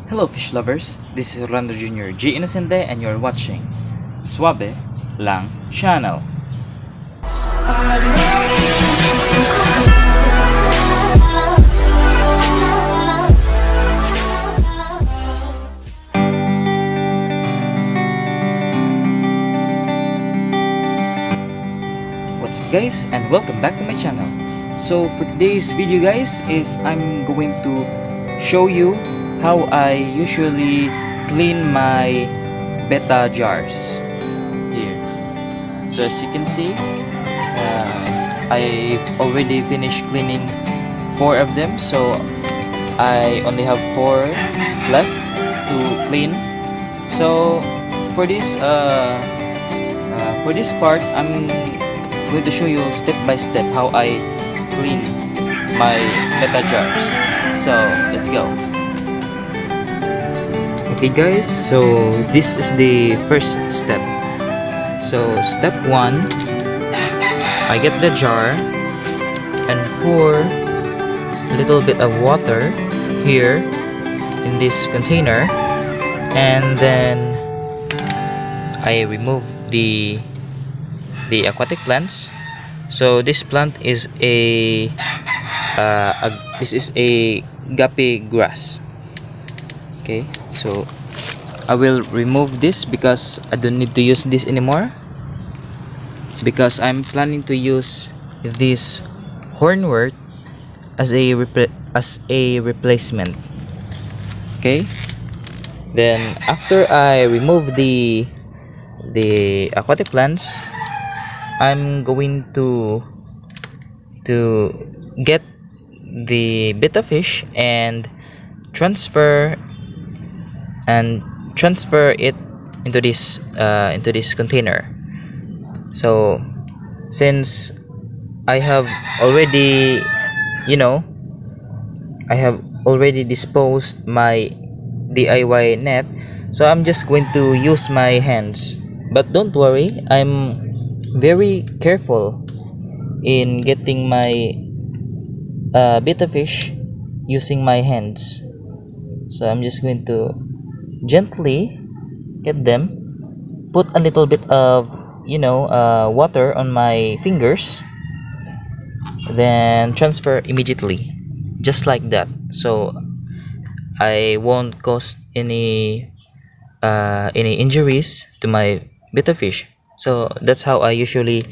Hello fish lovers, this is Orlando Jr. G Innocente and you're watching Suabe Lang Channel. What's up guys, and welcome back to my channel. So for today's video guys is I'm going to show you how I usually clean my Betta jars here. So as you can see, I've already finished cleaning 4 of them, so I only have 4 left to clean. So for this part, I'm going to show you step by step how I clean my Betta jars. So let's go. Okay guys, so this is the first step. So step 1, I get the jar and pour a little bit of water here in this container, and then I remove the aquatic plants. So this plant is a guppy grass. Okay, so I will remove this because I don't need to use this anymore, because I'm planning to use this hornwort as a replacement. Okay, then after I remove the aquatic plants, I'm going to get the betta fish and transfer it into this container. So since I have already disposed my DIY net, so I'm just going to use my hands. But don't worry, I'm very careful in getting my betta fish using my hands. So I'm just going to gently get them, put a little bit of water on my fingers, then transfer immediately, just like that, so I won't cause any injuries to my betta fish. So that's how I usually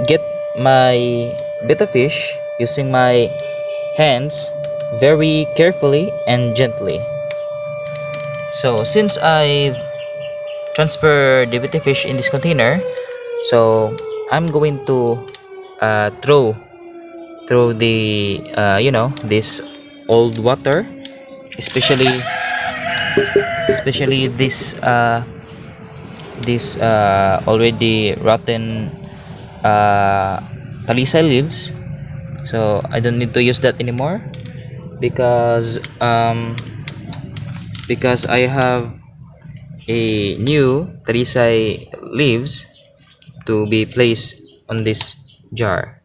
get my betta fish using my hands very carefully and gently. So since I transfer the betta fish in this container, so I'm going to throw the this old water, especially this already rotten talisay leaves. So I don't need to use that anymore because I have a new talisay leaves to be placed on this jar.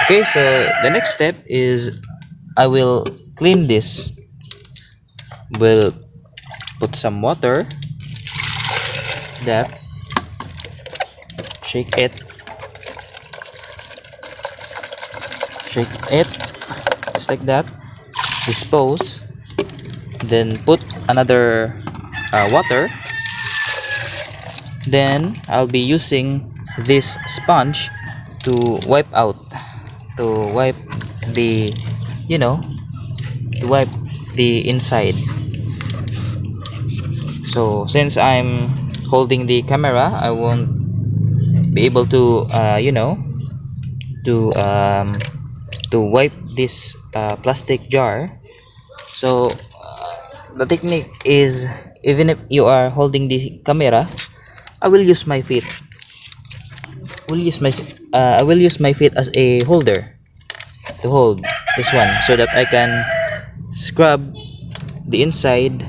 Okay, so the next step is I will clean this. We'll put some water, that, shake it just like that, dispose, then put another water. Then I'll be using this sponge to wipe the inside. So since I'm holding the camera, I won't be able to wipe this plastic jar. So the technique is, even if you are holding the camera, I will use my feet. I will use my feet as a holder to hold this one, so that I can scrub the inside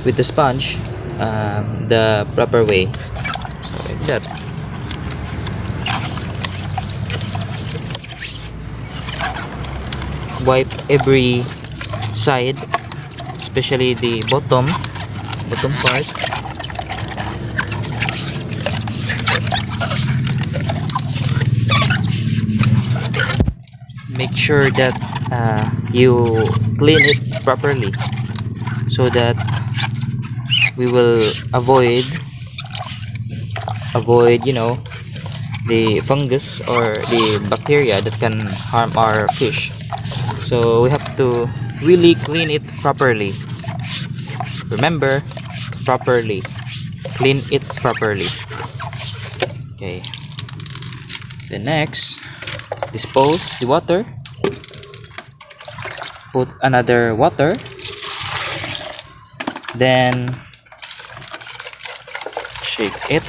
with the sponge the proper way. So like that. wipe every side, especially the bottom part. Make sure that you clean it properly so that we will avoid the fungus or the bacteria that can harm our fish. So we have to really clean it properly. Remember, properly clean it properly. Okay, the next, dispose the water, put another water, then shake it,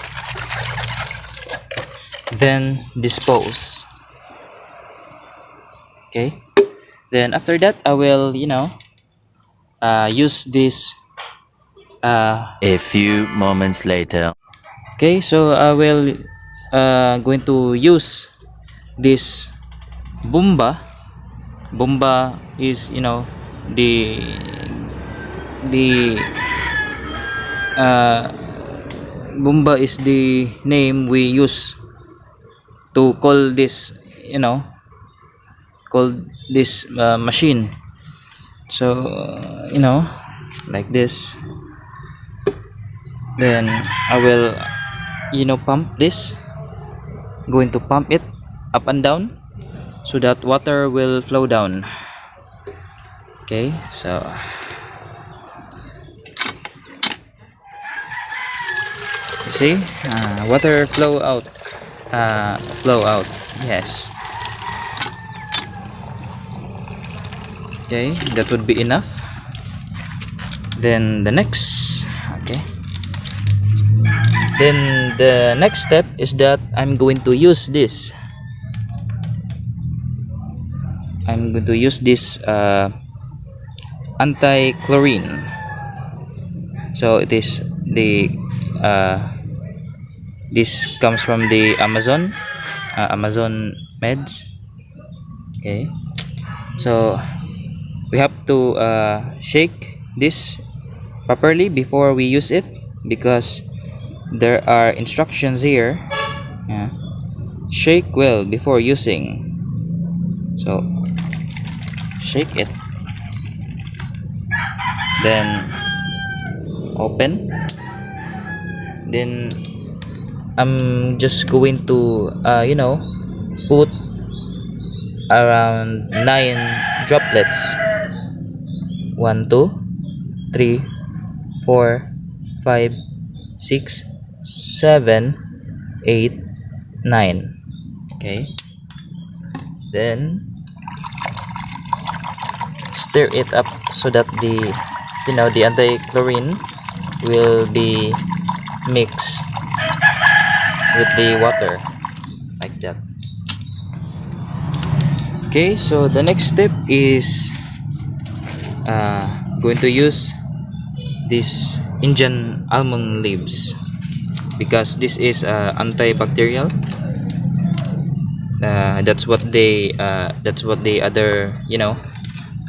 then dispose. Okay, then after that I will use this A few moments later. okay, so I will going to use this bomba is the uh, bomba is the name we use to call this call this machine. So like this, then I will pump this, going to pump it up and down so that water will flow down. Okay, so you see, water flow out, yes. Okay, that would be enough. Then the next, okay, then the next step is that I'm going to use this anti-chlorine. So it is the this comes from the Amazon meds. Okay, so we have to shake this properly before we use it, because there are instructions here. Yeah. Shake well before using. So shake it, then open, then I'm just going to put around 9 droplets. 1 2 3 4 5 6 7 8 9. Okay, then stir it up so that the anti-chlorine will be mixed with the water, like that. Okay, so the next step is going to use this Indian almond leaves, because this is antibacterial. That's what the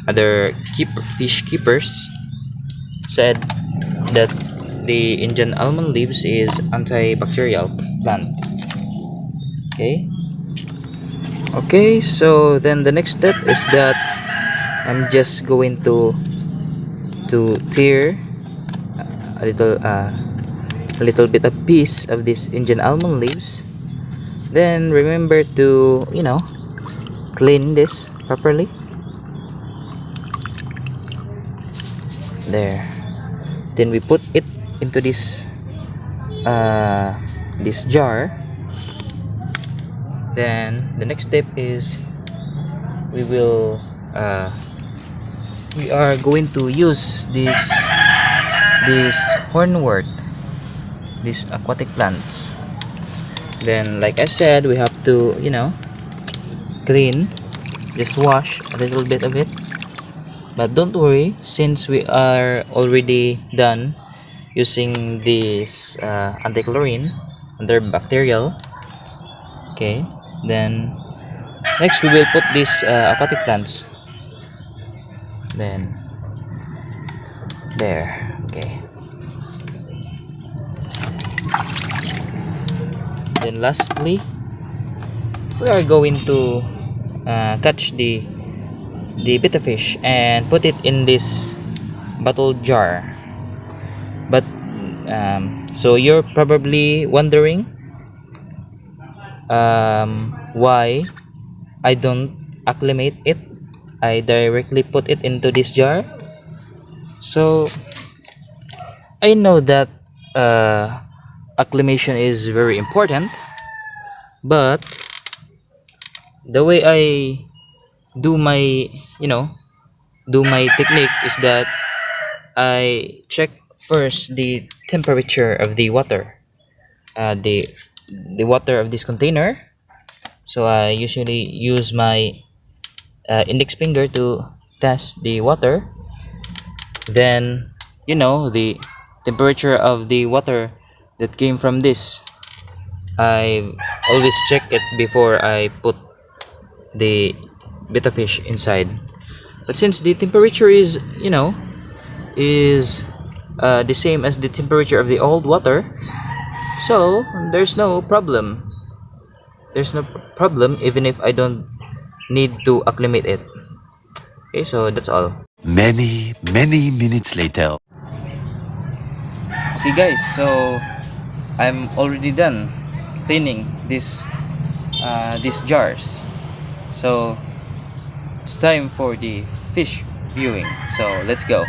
other fish keepers said, that the Indian almond leaves is antibacterial plant. Okay, so then the next step is that I'm just going to tear a little bit of piece of this Indian almond leaves. Then remember to clean this properly. There, then we put it into this jar. Then the next step is we are going to use this hornwort, these aquatic plants. Then like I said, we have to clean, just wash a little bit of it. But don't worry, since we are already done using this anti-chlorine, antibacterial. Okay, then next we will put these aquatic plants. Then there. Okay. Then lastly, we are going to catch the betta fish and put it in this bottle jar. But so you're probably wondering why I don't acclimate it. I directly put it into this jar. So I know that acclimation is very important, but the way I do my do my technique is that I check first the temperature of the water, the water of this container. So I usually use my index finger to test the water. Then the temperature of the water that came from this, I always check it before I put the betta fish inside. But since the temperature is the same as the temperature of the old water, so there's no problem. There's no problem even if I don't need to acclimate it. Okay, so that's all. Many minutes later. Okay guys, so I'm already done cleaning these jars. So it's time for the fish viewing. So let's go.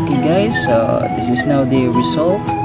Okay guys, so this is now the result. Okay.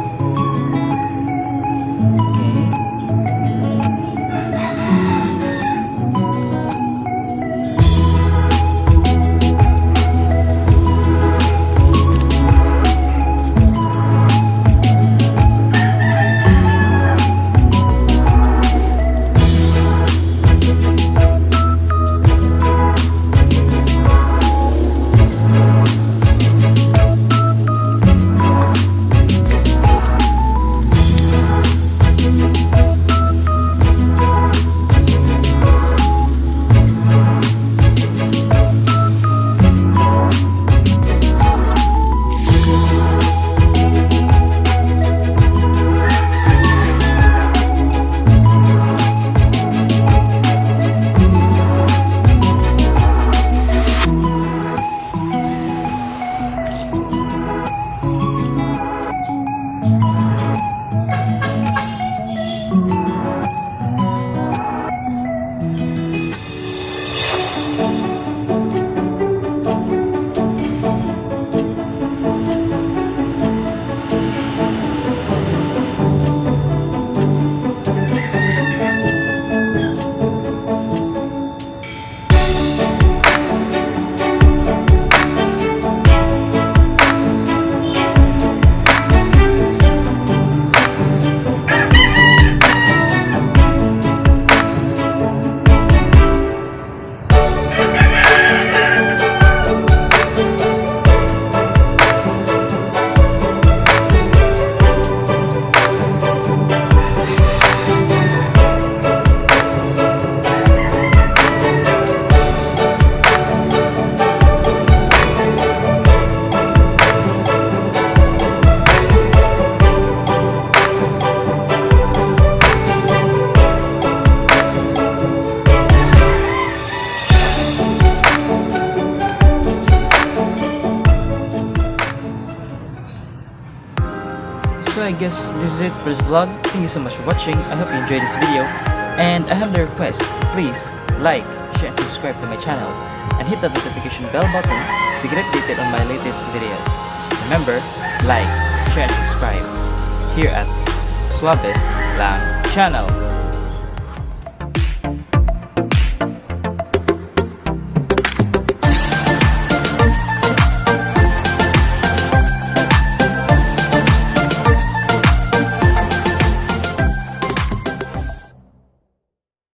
So I guess this is it for this vlog. Thank you so much for watching. I hope you enjoyed this video. And I have the request to please like, share, and subscribe to my channel. And hit that notification bell button to get updated on my latest videos. Remember, like, share, and subscribe here at Suave Lang Channel.